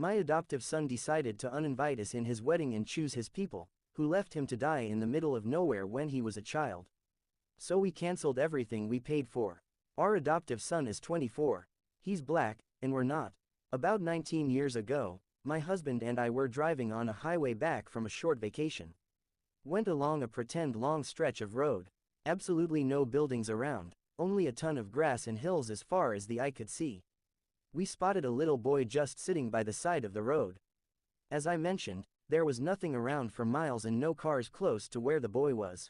My adoptive son decided to uninvite us in his wedding and choose his people, who left him to die in the middle of nowhere when he was a child. So we cancelled everything we paid for. Our adoptive son is 24. He's black, and we're not. About 19 years ago, my husband and I were driving on a highway back from a short vacation. Went along a pretend long stretch of road. Absolutely no buildings around, only a ton of grass and hills as far as the eye could see. We spotted a little boy just sitting by the side of the road. As I mentioned, there was nothing around for miles and no cars close to where the boy was.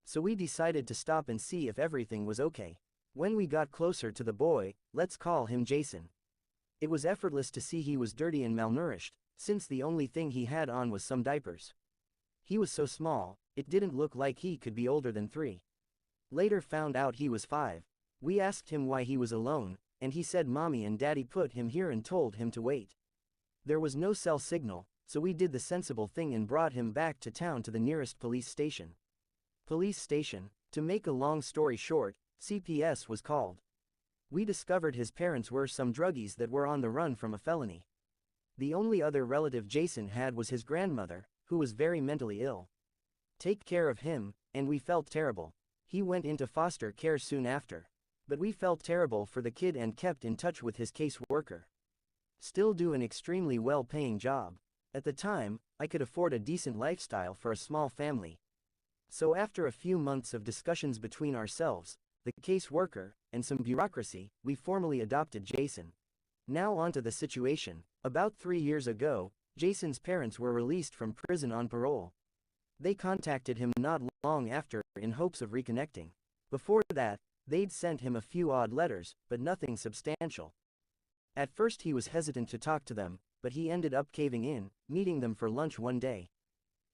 So we decided to stop and see if everything was okay. When we got closer to the boy, let's call him Jason. It was effortless to see he was dirty and malnourished, since the only thing he had on was some diapers. He was so small, it didn't look like he could be older than 3. Later found out he was 5. We asked him why he was alone, and he said Mommy and Daddy put him here and told him to wait. There was no cell signal, so we did the sensible thing and brought him back to town to the nearest police station. To make a long story short, CPS was called. We discovered his parents were some druggies that were on the run from a felony. The only other relative Jason had was his grandmother, who was very mentally ill. Take care of him, and we felt terrible. He went into foster care soon after. But we felt terrible for the kid and kept in touch with his caseworker. Still do an extremely well-paying job. At the time, I could afford a decent lifestyle for a small family. So after a few months of discussions between ourselves, the caseworker, and some bureaucracy, we formally adopted Jason. Now onto the situation. About 3 years ago, Jason's parents were released from prison on parole. They contacted him not long after in hopes of reconnecting. Before that, they'd sent him a few odd letters, but nothing substantial. At first he was hesitant to talk to them, but he ended up caving in, meeting them for lunch one day.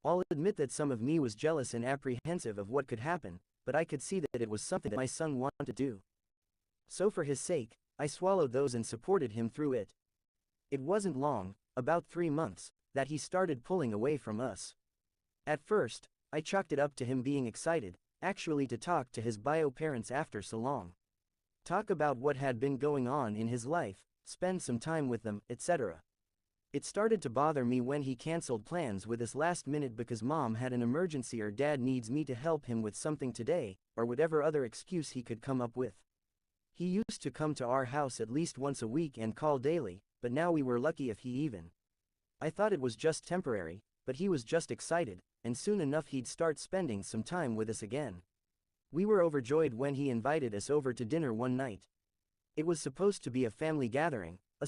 I'll admit that some of me was jealous and apprehensive of what could happen, but I could see that it was something that my son wanted to do. So for his sake, I swallowed those and supported him through it. It wasn't long, about 3 months, that he started pulling away from us. At first, I chalked it up to him being excited, actually to talk to his bio parents after so long. Talk about what had been going on in his life, spend some time with them, etc. It started to bother me when he canceled plans with us last minute because Mom had an emergency or Dad needs me to help him with something today, or whatever other excuse he could come up with. He used to come to our house at least once a week and call daily, but now we were lucky if he even. I thought it was just temporary, but he was just excited, and soon enough he'd start spending some time with us again. We were overjoyed when he invited us over to dinner one night. It was supposed to be a family gathering. I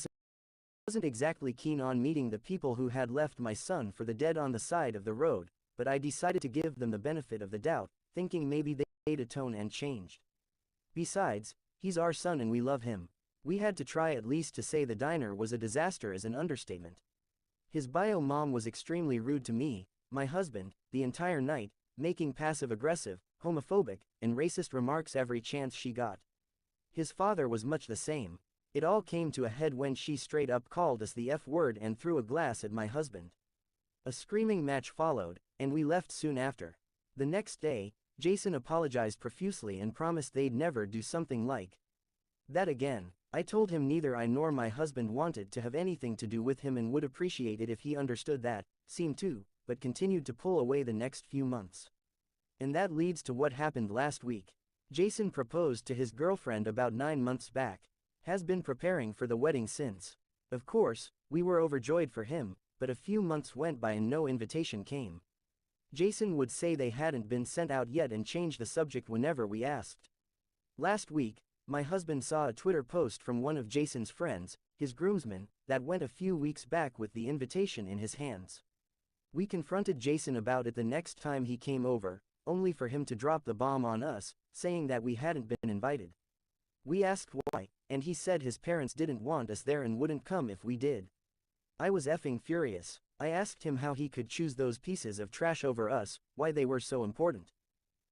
wasn't exactly keen on meeting the people who had left my son for the dead on the side of the road, but I decided to give them the benefit of the doubt, thinking maybe they'd atone and changed. Besides, he's our son and we love him. We had to try at least to say the diner was a disaster as an understatement. His bio mom was extremely rude to me, my husband, the entire night, making passive-aggressive, homophobic, and racist remarks every chance she got. His father was much the same. It all came to a head when she straight up called us the F word and threw a glass at my husband. A screaming match followed, and we left soon after. The next day, Jason apologized profusely and promised they'd never do something like that again. I told him neither I nor my husband wanted to have anything to do with him and would appreciate it if he understood that, seemed to, but continued to pull away the next few months. And that leads to what happened last week. Jason proposed to his girlfriend about 9 months back. Has been preparing for the wedding since. Of course, we were overjoyed for him, but a few months went by and no invitation came. Jason would say they hadn't been sent out yet and change the subject whenever we asked. Last week, my husband saw a Twitter post from one of Jason's friends, his groomsman, that went a few weeks back with the invitation in his hands. We confronted Jason about it the next time he came over, only for him to drop the bomb on us, saying that we hadn't been invited. We asked why, and he said his parents didn't want us there and wouldn't come if we did. I was effing furious. I asked him how he could choose those pieces of trash over us, why they were so important.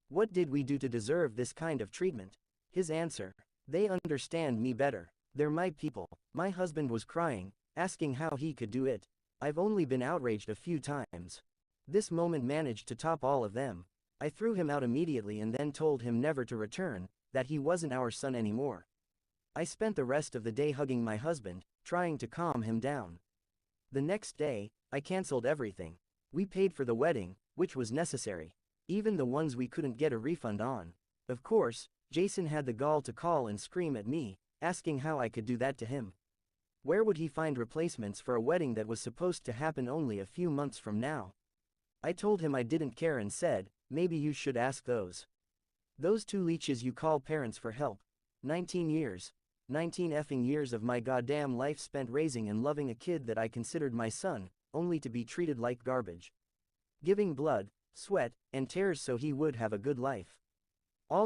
What did we do to deserve this kind of treatment? His answer: they understand me better. They're my people. My husband was crying, asking how he could do it. I've only been outraged a few times. This moment managed to top all of them. I threw him out immediately and then told him never to return, that he wasn't our son anymore. I spent the rest of the day hugging my husband, trying to calm him down. The next day, I cancelled everything. We paid for the wedding, which was necessary. Even the ones we couldn't get a refund on. Of course, Jason had the gall to call and scream at me, asking how I could do that to him. Where would he find replacements for a wedding that was supposed to happen only a few months from now? I told him I didn't care and said, maybe you should ask those two leeches you call parents for help. 19 years. 19 effing years of my goddamn life spent raising and loving a kid that I considered my son, only to be treated like garbage. Giving blood, sweat, and tears so he would have a good life.